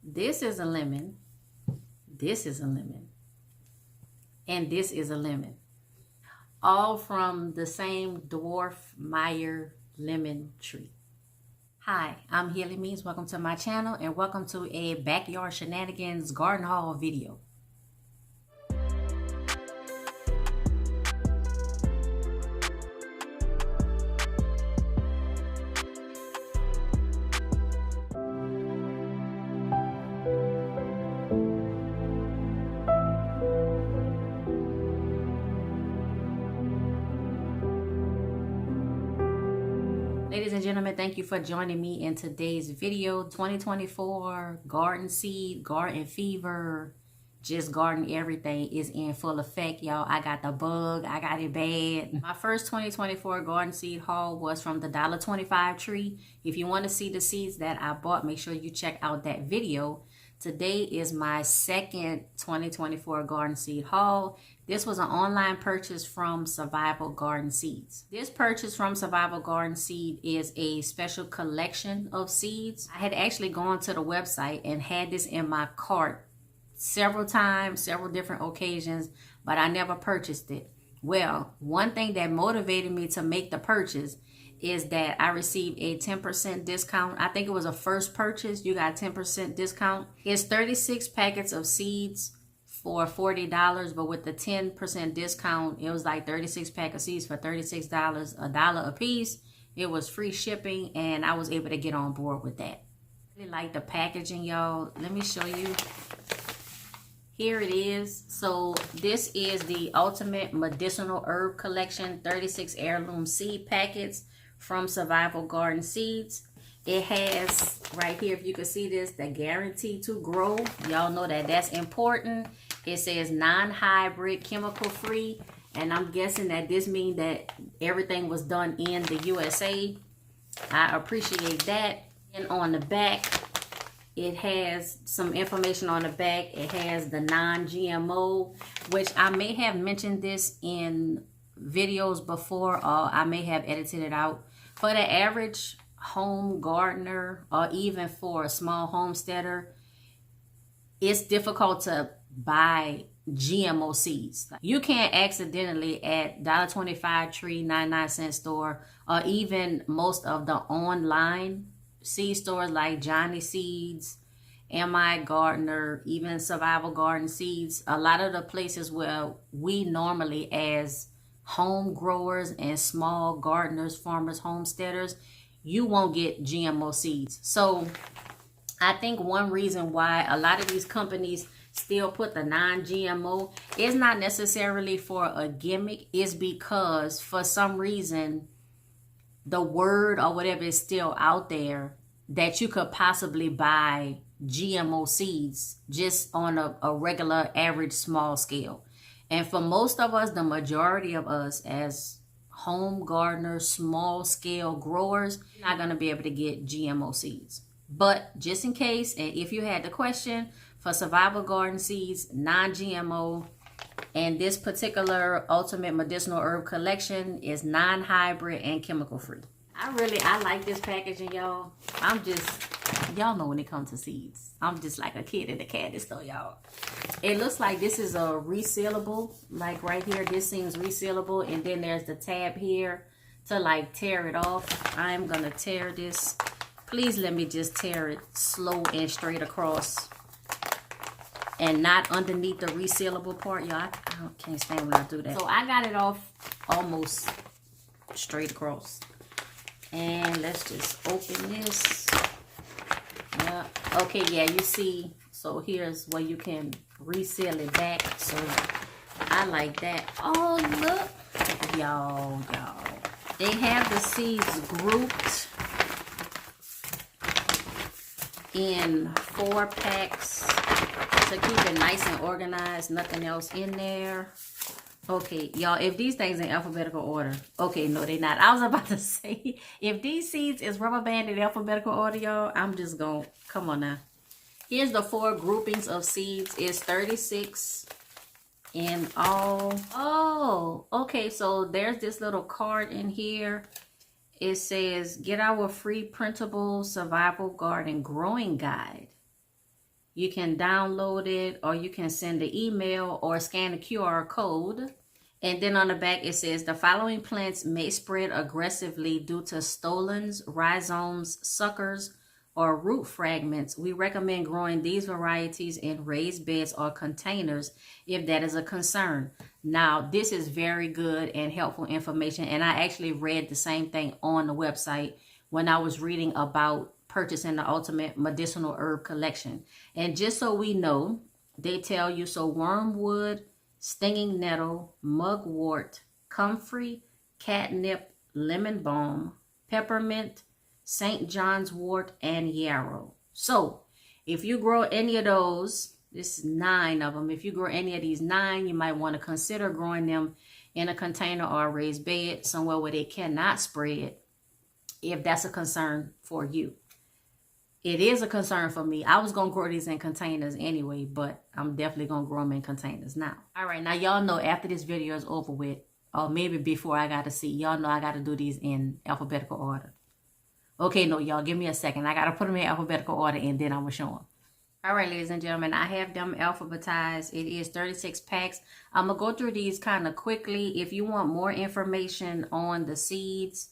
This is a lemon. This is a lemon. And this is a lemon. All from the same dwarf Meyer lemon tree. Hi, I'm Healy Means. Welcome to my channel and welcome to a backyard shenanigans garden haul video. Ladies and gentlemen, thank you for joining me in today's video. 2024 garden seed, garden fever, just garden everything is in full effect, y'all. I got the bug, I got it bad. My first 2024 garden seed haul was from the $1.25 tree. If you want to see the seeds that I bought, make sure you check out that video. Today is my second 2024 garden seed haul. This was an online purchase from Survival Garden Seeds. This purchase from Survival Garden Seed is a special collection of seeds. I had actually gone to the website and had this in my cart several times, several different occasions, but I never purchased it. Well, one thing that motivated me to make the purchase is that I received a 10% discount. I think it was a first purchase. You got 10% discount. It's 36 packets of seeds for $40, but with the 10% discount, it was like 36 pack of seeds for $36, $1 a piece. It was free shipping, and I was able to get on board with that. I really like the packaging, y'all. Let me show you. Here it is. So this is the Ultimate Medicinal Herb Collection, 36 heirloom seed packets from Survival Garden Seeds. It has right here, if you can see this, the guarantee to grow. Y'all know that that's important. It says non-hybrid, chemical free, and I'm guessing that this means that everything was done in the USA. I appreciate that. And on the back, it has some information on the back. It has the non-GMO, which I may have mentioned this in videos before, or I may have edited it out. For the average home gardener, or even for a small homesteader, it's difficult to buy GMO seeds. You can't accidentally at $1.25 tree, 99-cent store, or even most of the online seed stores like Johnny Seeds, MI Gardener, even Survival Garden Seeds. A lot of the places where we normally as home growers and small gardeners, farmers, homesteaders, you won't get GMO seeds. So I think one reason why a lot of these companies still put the non-GMO is not necessarily for a gimmick. It's because for some reason the word or whatever is still out there that you could possibly buy GMO seeds just on a regular average small scale. And for most of us, the majority of us as home gardeners, small scale growers, you're not going to be able to get GMO seeds. But just in case, and if you had the question, for Survival Garden Seeds, non-GMO, and this particular Ultimate Medicinal Herb Collection is non-hybrid and chemical free. I like this packaging, y'all. Y'all know when it comes to seeds, I'm just like a kid in the candy store, y'all. It looks like this is a resealable, like right here, this seems resealable, and then there's the tab here to like tear it off. I'm gonna tear this. Please let me just tear it slow and straight across and not underneath the resealable part. Y'all, I can't stand when I do that. So I got it off almost straight across. And let's just open this. Yeah. Okay, yeah, you see, so here's where you can reseal it back. So I like that. Oh, look. Y'all. They have the seeds grouped in 4 packs to keep it nice and organized. Nothing else in there. Okay, y'all, if these things in alphabetical order. Okay, no, they not. I was about to say, if these seeds is rubber banded in alphabetical order, y'all, I'm just going to, come on now. Here's the 4 groupings of seeds. It's 36 in all. Oh, okay, so there's this little card in here. It says, get our free printable survival garden growing guide. You can download it, or you can send an email or scan the QR code. And then on the back it says the following plants may spread aggressively due to stolons, rhizomes, suckers, or root fragments. We recommend growing these varieties in raised beds or containers if that is a concern. Now, this is very good and helpful information, and I actually read the same thing on the website when I was reading about purchasing the Ultimate Medicinal Herb Collection. And just so we know, they tell you, so wormwood, stinging nettle, mugwort, comfrey, catnip, lemon balm, peppermint, St. John's wort, and yarrow. So if you grow any of those, this is 9 of them. If you grow any of these 9, you might want to consider growing them in a container or a raised bed, somewhere where they cannot spread, if that's a concern for you. It is a concern for me. I was going to grow these in containers anyway, but I'm definitely going to grow them in containers now. All right, now y'all know after this video is over with, or maybe before I got to see, y'all know I got to do these in alphabetical order. Okay, no, y'all, give me a second. I got to put them in alphabetical order, and then I'm going to show them. All right, ladies and gentlemen, I have them alphabetized. It is 36 packs. I'm going to go through these kind of quickly. If you want more information on the seeds,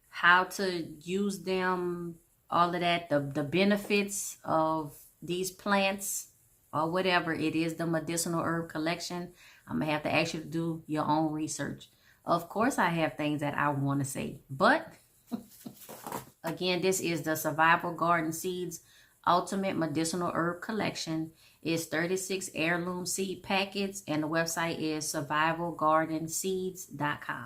how to use them, all of that, the benefits of these plants, or whatever, it is the Medicinal Herb Collection. I'm going to have to ask you to do your own research. Of course, I have things that I want to say, but again, this is the Survival Garden Seeds Ultimate Medicinal Herb Collection. It's 36 heirloom seed packets, and the website is survivalgardenseeds.com.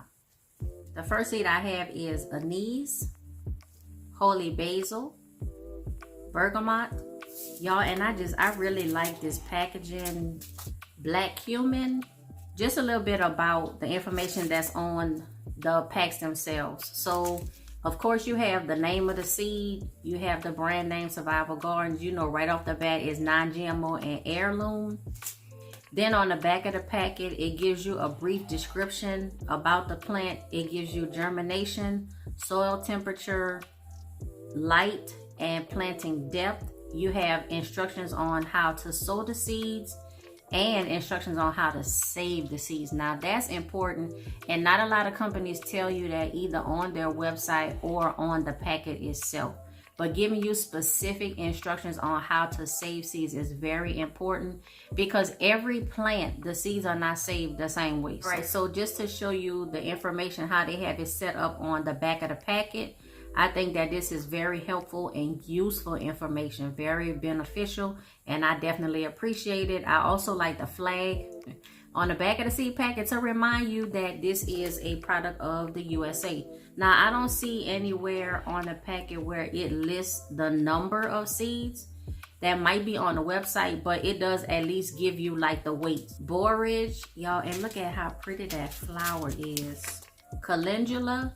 The first seed I have is anise, holy basil, bergamot. Y'all, and I really like this packaging. Black cumin. Just a little bit about the information that's on the packs themselves. So, of course, you have the name of the seed. You have the brand name Survival Gardens. You know right off the bat is non-GMO and heirloom. Then on the back of the packet, it gives you a brief description about the plant. It gives you germination, soil temperature, light, and planting depth. You have instructions on how to sow the seeds and instructions on how to save the seeds. Now that's important, and not a lot of companies tell you that either on their website or on the packet itself. But giving you specific instructions on how to save seeds is very important, because every plant, the seeds are not saved the same way. Right, so just to show you the information, how they have it set up on the back of the packet, I think that this is very helpful and useful information, very beneficial, and I definitely appreciate it. I also like the flag on the back of the seed packet to remind you that this is a product of the USA. Now, I don't see anywhere on the packet where it lists the number of seeds. That might be on the website, but it does at least give you like the weight. Borage, y'all, and look at how pretty that flower is. Calendula,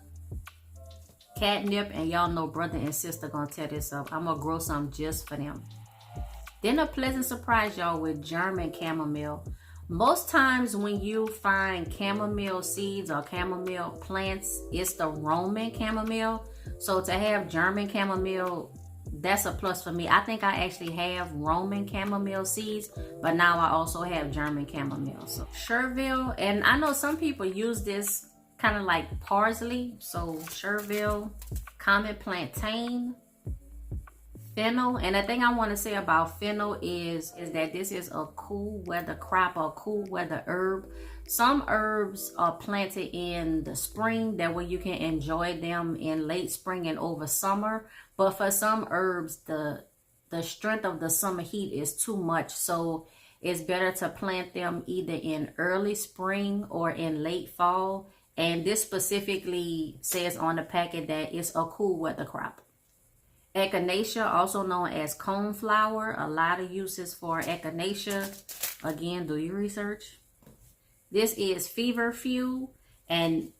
catnip, and y'all know brother and sister gonna tear this up. I'm gonna grow some just for them. Then a pleasant surprise, y'all, with German chamomile. Most times when you find chamomile seeds or chamomile plants, it's the Roman chamomile. So to have German chamomile, that's a plus for me. I think I actually have Roman chamomile seeds, but now I also have German chamomile. So Chervil, and I know some people use this kind of like parsley. So Chervil, common plantain, fennel. And the thing I want to say about fennel is that this is a cool weather crop or cool weather herb. Some herbs are planted in the spring, that way you can enjoy them in late spring and over summer. But for some herbs, the strength of the summer heat is too much. So it's better to plant them either in early spring or in late fall. And this specifically says on the packet that it's a cool weather crop. Echinacea, also known as coneflower. A lot of uses for echinacea. Again, do your research. This is feverfew, and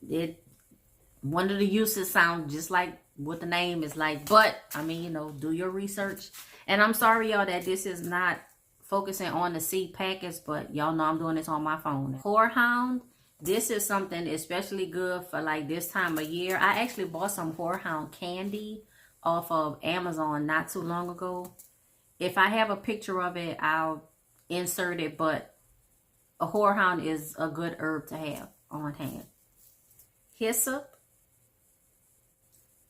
one of the uses sound just like what the name is like. But, I mean, you know, do your research. And I'm sorry, y'all, that this is not focusing on the seed packets, but y'all know I'm doing this on my phone. Horehound. This is something especially good for like this time of year. I actually bought some horehound candy off of Amazon not too long ago. If I have a picture of it, I'll insert it, but a horehound is a good herb to have on hand. Hyssop,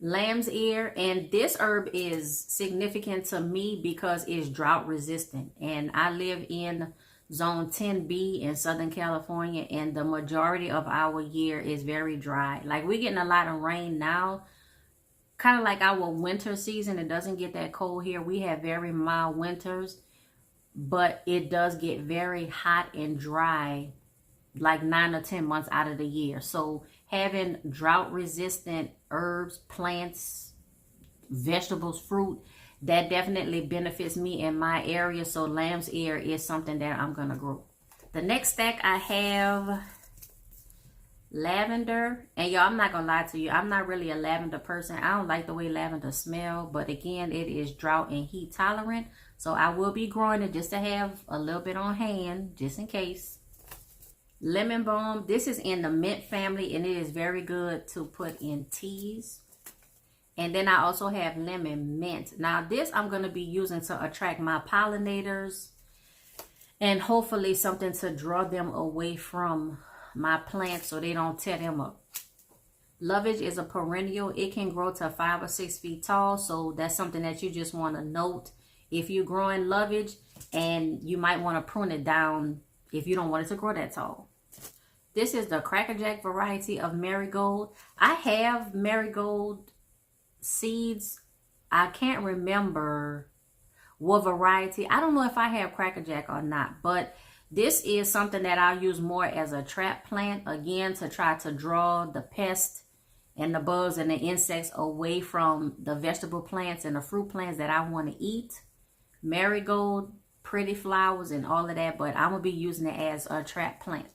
lamb's ear, and this herb is significant to me because it's drought resistant, and I live in zone 10B in Southern California, and the majority of our year is very dry. Like, we're getting a lot of rain now, kind of like our winter season. It doesn't get that cold here. We have very mild winters, but it does get very hot and dry like 9 or 10 months out of the year. So having drought resistant herbs, plants, vegetables, fruit, that definitely benefits me in my area. So lamb's ear is something that I'm gonna grow. The next stack I have lavender, and y'all, I'm not gonna lie to you, I'm not really a lavender person. I don't like the way lavender smell, but again, it is drought and heat tolerant, so I will be growing it just to have a little bit on hand just in case. Lemon balm, this is in the mint family, and it is very good to put in teas. And then I also have lemon mint. Now this I'm going to be using to attract my pollinators, and hopefully something to draw them away from my plants so they don't tear them up. Lovage is a perennial. It can grow to 5 or 6 feet tall, so that's something that you just want to note if you're growing lovage, and you might want to prune it down if you don't want it to grow that tall. This is the crackerjack variety of marigold. I have marigold seeds. I can't remember what variety. I don't know if I have crackerjack or not, but this is something that I'll use more as a trap plant, again, to try to draw the pests and the bugs and the insects away from the vegetable plants and the fruit plants that I want to eat. Marigold, pretty flowers and all of that, but I'm going to be using it as a trap plant.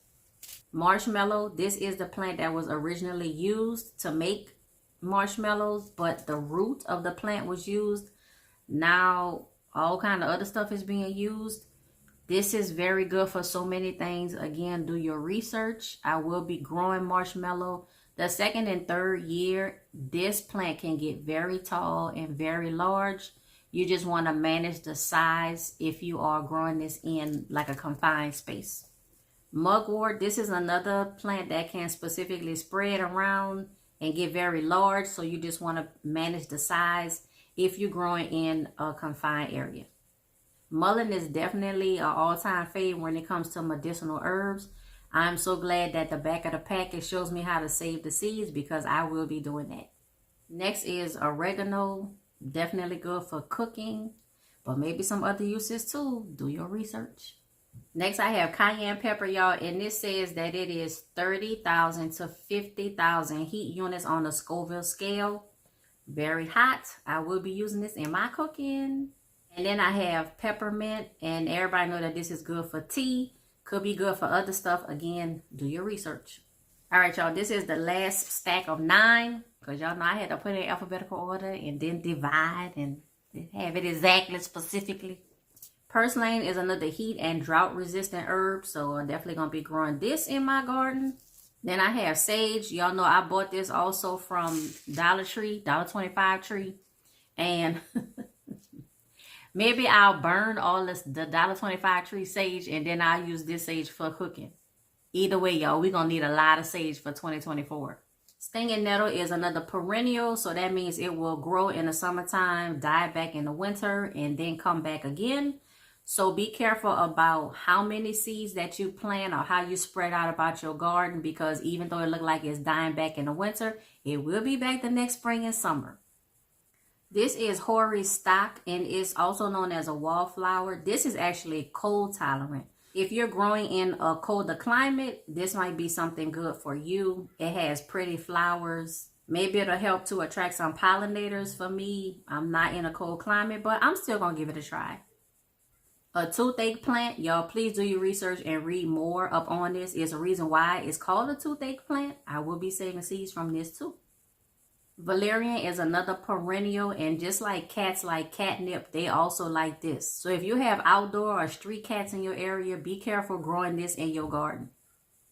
Marshmallow, this is the plant that was originally used to make marshmallows, but the root of the plant was used. Now all kind of other stuff is being used. This is very good for so many things. Again, do your research. I will be growing marshmallow. The second and third year, this plant can get very tall and very large. You just want to manage the size if you are growing this in like a confined space. Mugwort, this is another plant that can specifically spread around and get very large. So you just want to manage the size if you're growing in a confined area. Mullein is definitely an all-time favorite when it comes to medicinal herbs. I'm so glad that the back of the package shows me how to save the seeds, because I will be doing that. Next is oregano. Definitely good for cooking, but maybe some other uses too. Do your research. Next, I have cayenne pepper, y'all, and this says that it is 30,000 to 50,000 heat units on the Scoville scale. Very hot. I will be using this in my cooking. And then I have peppermint, and everybody know that this is good for tea. Could be good for other stuff. Again, do your research. All right, y'all, this is the last stack of 9, because y'all know I had to put it in alphabetical order and then divide and have it exactly specifically. Purslane is another heat and drought resistant herb, so I'm definitely going to be growing this in my garden. Then I have sage. Y'all know I bought this also from Dollar Tree, $1.25 tree. And maybe I'll burn all this, the $1.25 tree sage, and then I'll use this sage for cooking. Either way, y'all, we're going to need a lot of sage for 2024. Stinging nettle is another perennial, so that means it will grow in the summertime, die back in the winter, and then come back again. So be careful about how many seeds that you plant or how you spread out about your garden, because even though it looks like it's dying back in the winter, it will be back the next spring and summer. This is hoary stock, and it's also known as a wallflower. This is actually cold tolerant. If you're growing in a colder climate, this might be something good for you. It has pretty flowers. Maybe it'll help to attract some pollinators for me. I'm not in a cold climate, but I'm still going to give it a try. A toothache plant, y'all, please do your research and read more up on this. It's a reason why it's called a toothache plant. I will be saving seeds from this too. Valerian is another perennial, and just like cats like catnip, they also like this. So if you have outdoor or street cats in your area, be careful growing this in your garden.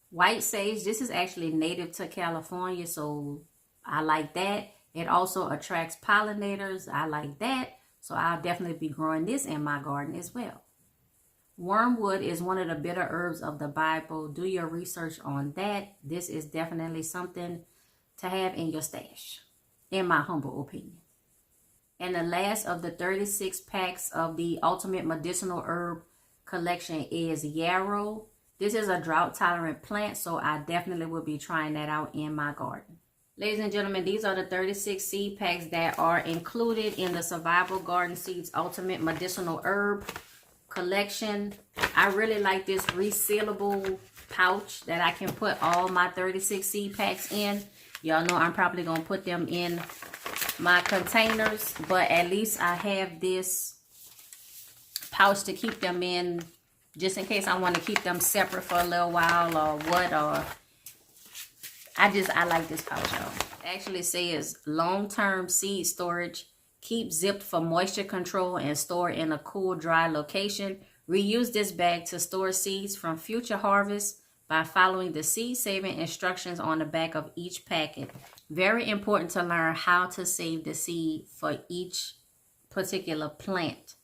White sage, this is actually native to California, so I like that. It also attracts pollinators. I like that. So I'll definitely be growing this in my garden as well. Wormwood is one of the bitter herbs of the Bible. Do your research on that. This is definitely something to have in your stash, in my humble opinion. And the last of the 36 packs of the Ultimate Medicinal Herb collection is yarrow. This is a drought-tolerant plant, so I definitely will be trying that out in my garden. Ladies and gentlemen, these are the 36 seed packs that are included in the Survival Garden Seeds Ultimate Medicinal Herb collection. I really like this resealable pouch that I can put all my 36 seed packs in. Y'all know I'm probably going to put them in my containers, but at least I have this pouch to keep them in, just in case I want to keep them separate for a little while or what, or I like this pouch, y'all. It actually says long-term seed storage. Keep zipped for moisture control and store in a cool, dry location. Reuse this bag to store seeds from future harvests by following the seed-saving instructions on the back of each packet. Very important to learn how to save the seed for each particular plant.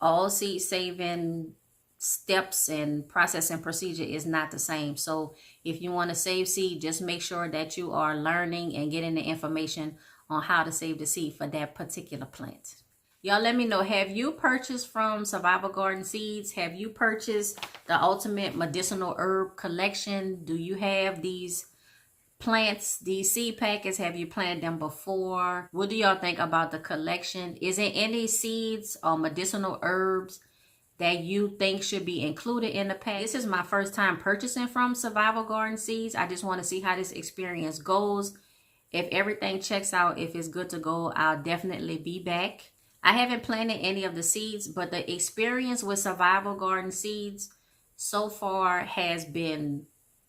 All seed-saving steps and process and procedure is not the same. So if you want to save seed, just make sure that you are learning and getting the information on how to save the seed for that particular plant. Y'all let me know, have you purchased from Survival Garden Seeds? Have you purchased the Ultimate Medicinal Herb collection? Do you have these plants, these seed packets? Have you planted them before? What do y'all think about the collection? Is there any seeds or medicinal herbs that you think should be included in the pack? This is my first time purchasing from Survival Garden Seeds. I just want to see how this experience goes. If everything checks out, if it's good to go, I'll definitely be back. I haven't planted any of the seeds, but the experience with Survival Garden Seeds so far has been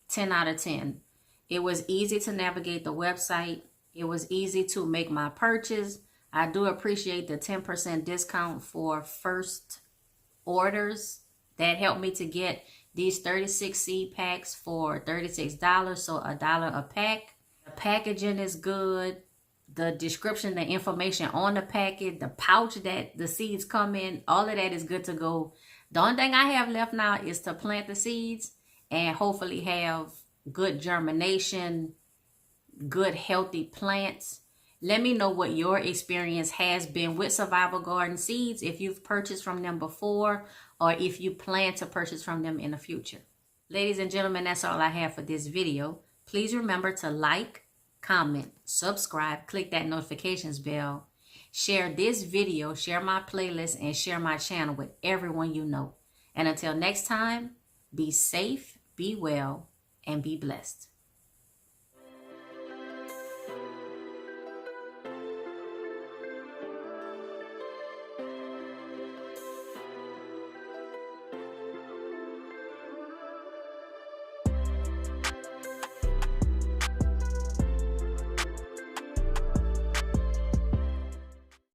10 out of 10. It was easy to navigate the website. It was easy to make my purchase. I do appreciate the 10% discount for first orders. That helped me to get these 36 seed packs for $36, so $1 a pack. The packaging is good. The description, the information on the packet, the pouch that the seeds come in, all of that is good to go. The only thing I have left now is to plant the seeds and hopefully have good germination, good healthy plants. Let me know what your experience has been with Survival Garden Seeds, if you've purchased from them before or if you plan to purchase from them in the future. Ladies and gentlemen, that's all I have for this video. Please remember to like, comment, subscribe, click that notifications bell, share this video, share my playlist, and share my channel with everyone you know. And until next time, be safe, be well, and be blessed.